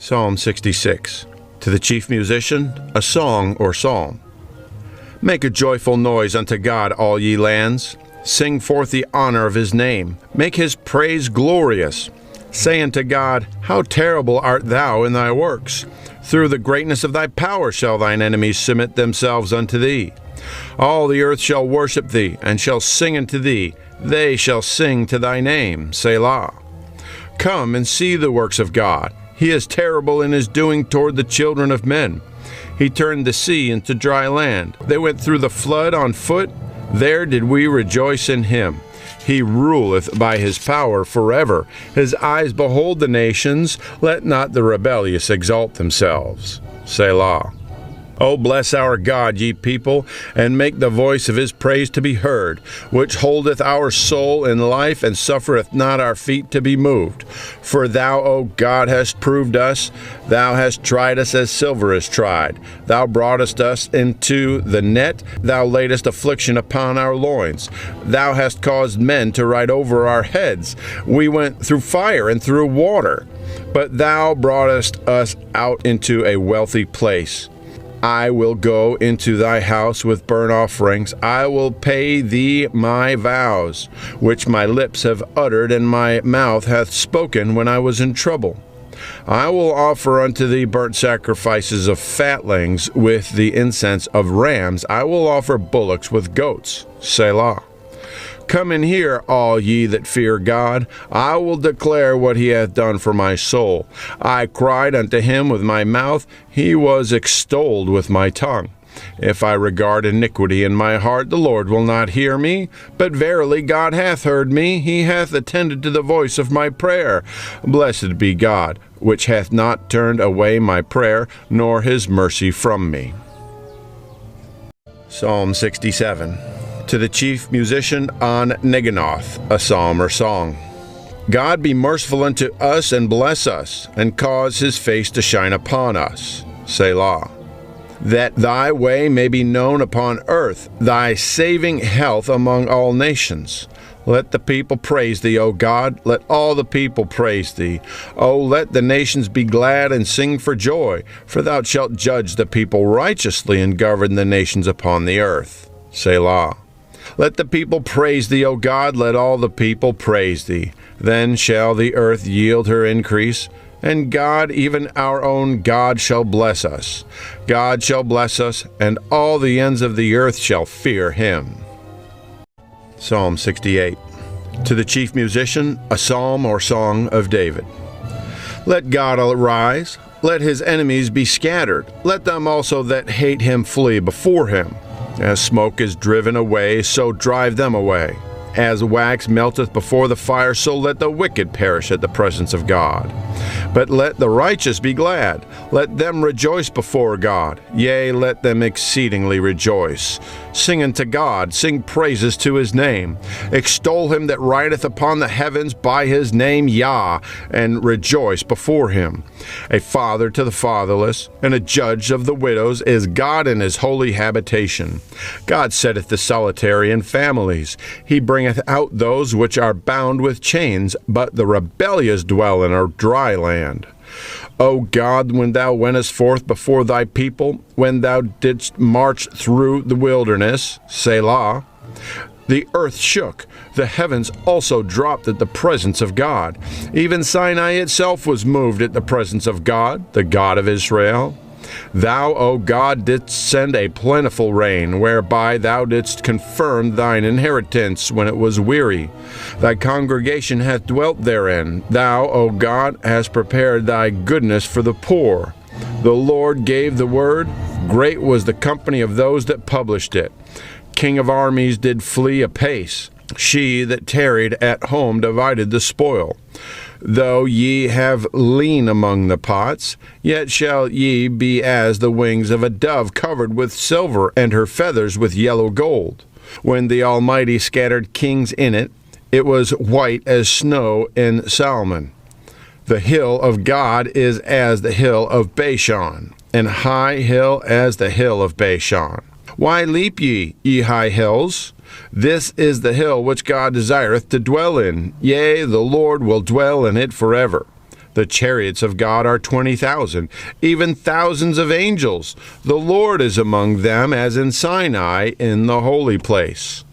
Psalm 66. To the chief musician, a song or psalm. Make a joyful noise unto God, all ye lands. Sing forth the honor of his name. Make his praise glorious. Say unto God, how terrible art thou in thy works! Through the greatness of thy power shall thine enemies submit themselves unto thee. All the earth shall worship thee, and shall sing unto thee. They shall sing to thy name, Selah. Come and see the works of God. He is terrible in his doing toward the children of men. He turned the sea into dry land. They went through the flood on foot. There did we rejoice in him. He ruleth by his power forever. His eyes behold the nations. Let not the rebellious exalt themselves. Selah. O bless our God, ye people, and make the voice of his praise to be heard, which holdeth our soul in life, and suffereth not our feet to be moved. For thou, O God, hast proved us. Thou hast tried us as silver is tried. Thou broughtest us into the net. Thou laidst affliction upon our loins. Thou hast caused men to ride over our heads. We went through fire and through water, but thou broughtest us out into a wealthy place. I will go into thy house with burnt offerings. I will pay thee my vows, which my lips have uttered and my mouth hath spoken when I was in trouble. I will offer unto thee burnt sacrifices of fatlings with the incense of rams. I will offer bullocks with goats. Selah. Come and hear, all ye that fear God. I will declare what he hath done for my soul. I cried unto him with my mouth. He was extolled with my tongue. If I regard iniquity in my heart, the Lord will not hear me. But verily God hath heard me. He hath attended to the voice of my prayer. Blessed be God, which hath not turned away my prayer, nor his mercy from me. Psalm 67. To the chief musician on Neginoth, a psalm or song. God be merciful unto us and bless us, and cause his face to shine upon us. Selah. That thy way may be known upon earth, thy saving health among all nations. Let the people praise thee, O God. Let all the people praise thee. O let the nations be glad and sing for joy, for thou shalt judge the people righteously and govern the nations upon the earth. Selah. Let the people praise thee, O God, let all the people praise thee. Then shall the earth yield her increase, and God, even our own God, shall bless us. God shall bless us, and all the ends of the earth shall fear him. Psalm 68. To the chief musician, a psalm or song of David. Let God arise, let his enemies be scattered, let them also that hate him flee before him. As smoke is driven away, so drive them away. As wax melteth before the fire, so let the wicked perish at the presence of God. But let the righteous be glad. Let them rejoice before God. Yea, let them exceedingly rejoice. Sing unto God, sing praises to his name. Extol him that rideth upon the heavens by his name, Yah, and rejoice before him. A father to the fatherless, and a judge of the widows, is God in his holy habitation. God setteth the solitary in families. He bringeth out those which are bound with chains, but the rebellious dwell in a dry land. O God, when thou wentest forth before thy people, when thou didst march through the wilderness, Selah, the earth shook, the heavens also dropped at the presence of God. Even Sinai itself was moved at the presence of God, the God of Israel. Thou, O God, didst send a plentiful rain, whereby thou didst confirm thine inheritance when it was weary. Thy congregation hath dwelt therein. Thou, O God, hast prepared thy goodness for the poor. The Lord gave the word. Great was the company of those that published it. King of armies did flee apace. She that tarried at home divided the spoil. Though ye have lean among the pots, yet shall ye be as the wings of a dove covered with silver, and her feathers with yellow gold. When the Almighty scattered kings in it, it was white as snow in Salmon. The hill of God is as the hill of Bashan, and high hill as the hill of Bashan. Why leap ye, ye high hills? This is the hill which God desireth to dwell in. Yea, the Lord will dwell in it forever. The chariots of God are 20,000, even thousands of angels. The Lord is among them as in Sinai in the holy place.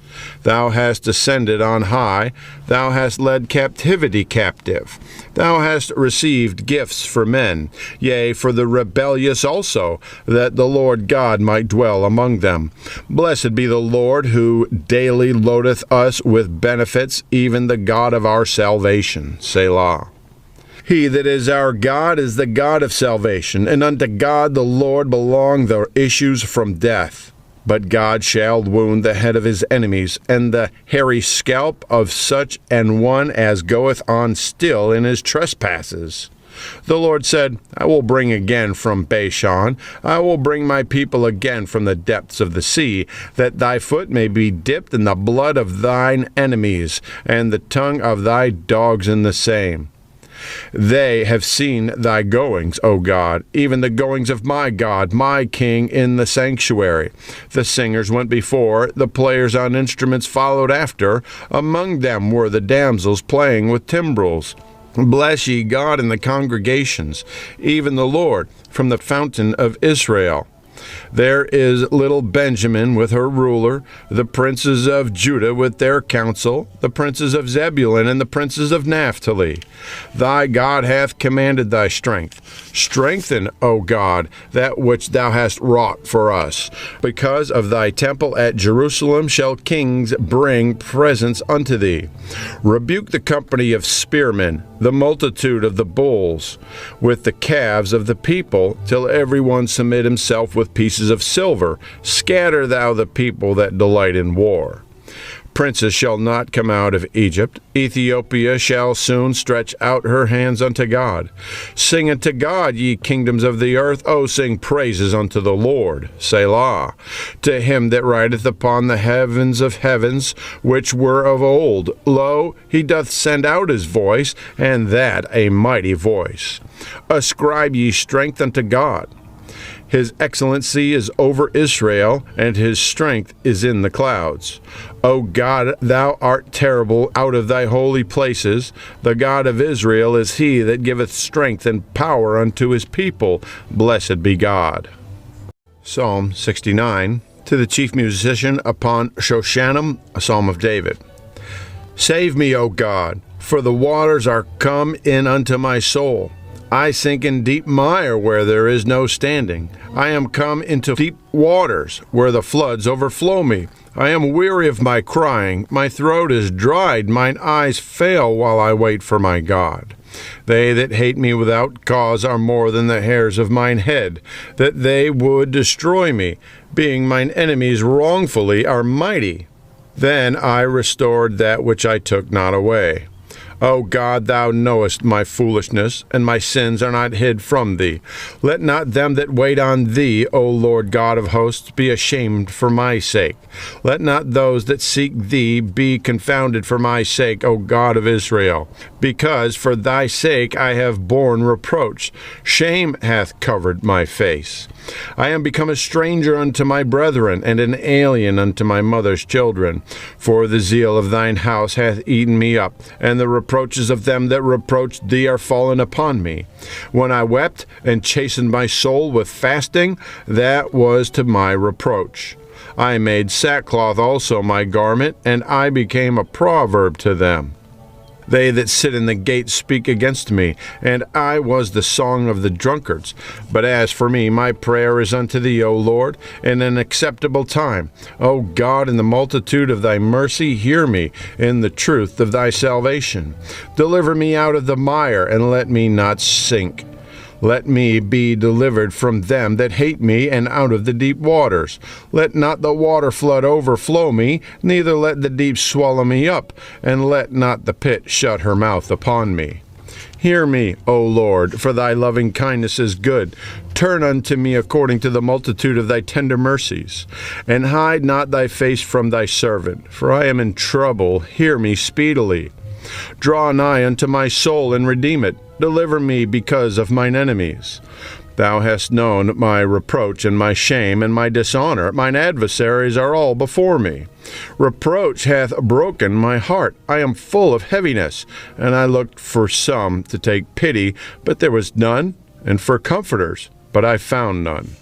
Thou hast ascended on high, thou hast led captivity captive. Thou hast received gifts for men, yea, for the rebellious also, that the Lord God might dwell among them. Blessed be the Lord, who daily loadeth us with benefits, even the God of our salvation. Selah. He that is our God is the God of salvation, and unto God the Lord belong the issues from death. But God shall wound the head of his enemies, and the hairy scalp of such an one as goeth on still in his trespasses. The Lord said, I will bring again from Bashan, I will bring my people again from the depths of the sea, that thy foot may be dipped in the blood of thine enemies, and the tongue of thy dogs in the same. They have seen thy goings, O God, even the goings of my God, my King, in the sanctuary. The singers went before, the players on instruments followed after. Among them were the damsels playing with timbrels. Bless ye God in the congregations, even the Lord, from the fountain of Israel. There is little Benjamin with her ruler, the princes of Judah with their council, the princes of Zebulun and the princes of Naphtali. Thy God hath commanded thy strength. Strengthen, O God, that which thou hast wrought for us. Because of thy temple at Jerusalem shall kings bring presents unto thee. Rebuke the company of spearmen, the multitude of the bulls, with the calves of the people, till every one submit himself with pieces of silver. Scatter thou the people that delight in war. Princes shall not come out of Egypt. Ethiopia shall soon stretch out her hands unto God. Sing unto God, ye kingdoms of the earth. O sing praises unto the Lord. Selah. To him that rideth upon the heavens of heavens, which were of old. Lo, he doth send out his voice, and that a mighty voice. Ascribe ye strength unto God. His excellency is over Israel, and his strength is in the clouds. O God, thou art terrible out of thy holy places. The God of Israel is he that giveth strength and power unto his people. Blessed be God. Psalm 69, to the chief musician upon Shoshanim, a psalm of David. Save me, O God, for the waters are come in unto my soul. I sink in deep mire where there is no standing. I am come into deep waters where the floods overflow me. I am weary of my crying. My throat is dried. Mine eyes fail while I wait for my God. They that hate me without cause are more than the hairs of mine head, that they would destroy me, being mine enemies wrongfully, are mighty. Then I restored that which I took not away. O God, thou knowest my foolishness, and my sins are not hid from thee. Let not them that wait on thee, O Lord God of hosts, be ashamed for my sake. Let not those that seek thee be confounded for my sake, O God of Israel. Because for thy sake I have borne reproach. Shame hath covered my face. I am become a stranger unto my brethren, and an alien unto my mother's children. For the zeal of thine house hath eaten me up, and the reproaches of them that reproached thee are fallen upon me. When I wept and chastened my soul with fasting, that was to my reproach. I made sackcloth also my garment, and I became a proverb to them. They that sit in the gate speak against me, and I was the song of the drunkards. But as for me, my prayer is unto thee, O Lord, in an acceptable time. O God, in the multitude of thy mercy, hear me, in the truth of thy salvation. Deliver me out of the mire, and let me not sink. Let me be delivered from them that hate me, and out of the deep waters. Let not the water flood overflow me, neither let the deep swallow me up, and let not the pit shut her mouth upon me. Hear me, O Lord, for thy loving kindness is good. Turn unto me according to the multitude of thy tender mercies, and hide not thy face from thy servant, for I am in trouble. Hear me speedily. Draw nigh unto my soul, and redeem it. Deliver me because of mine enemies. Thou hast known my reproach and my shame and my dishonor. Mine adversaries are all before me. Reproach hath broken my heart. I am full of heaviness, and I looked for some to take pity, but there was none, and for comforters, but I found none.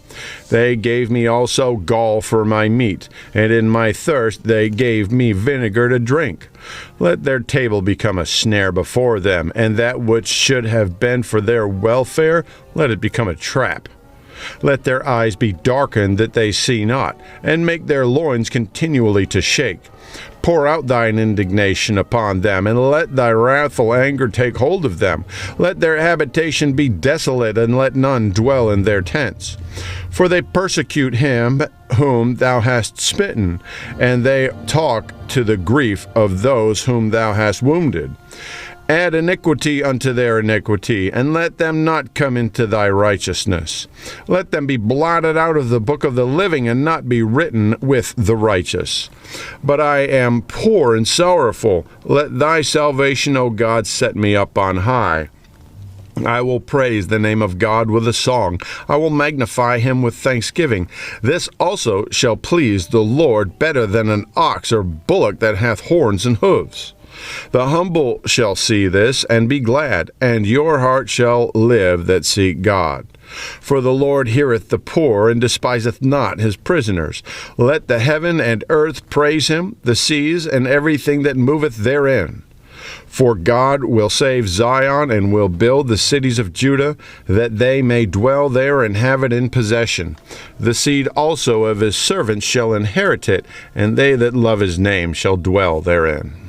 They gave me also gall for my meat, and in my thirst they gave me vinegar to drink. Let their table become a snare before them, and that which should have been for their welfare, let it become a trap. Let their eyes be darkened that they see not, and make their loins continually to shake. Pour out thine indignation upon them, and let thy wrathful anger take hold of them. Let their habitation be desolate, and let none dwell in their tents. For they persecute him whom thou hast smitten, and they talk to the grief of those whom thou hast wounded. Add iniquity unto their iniquity, and let them not come into thy righteousness. Let them be blotted out of the book of the living, and not be written with the righteous. But I am poor and sorrowful. Let thy salvation, O God, set me up on high. I will praise the name of God with a song. I will magnify him with thanksgiving. This also shall please the Lord better than an ox or bullock that hath horns and hoofs. The humble shall see this and be glad, and your heart shall live that seek God. For the Lord heareth the poor, and despiseth not his prisoners. Let the heaven and earth praise him, the seas and everything that moveth therein. For God will save Zion, and will build the cities of Judah, that they may dwell there and have it in possession. The seed also of his servants shall inherit it, and they that love his name shall dwell therein.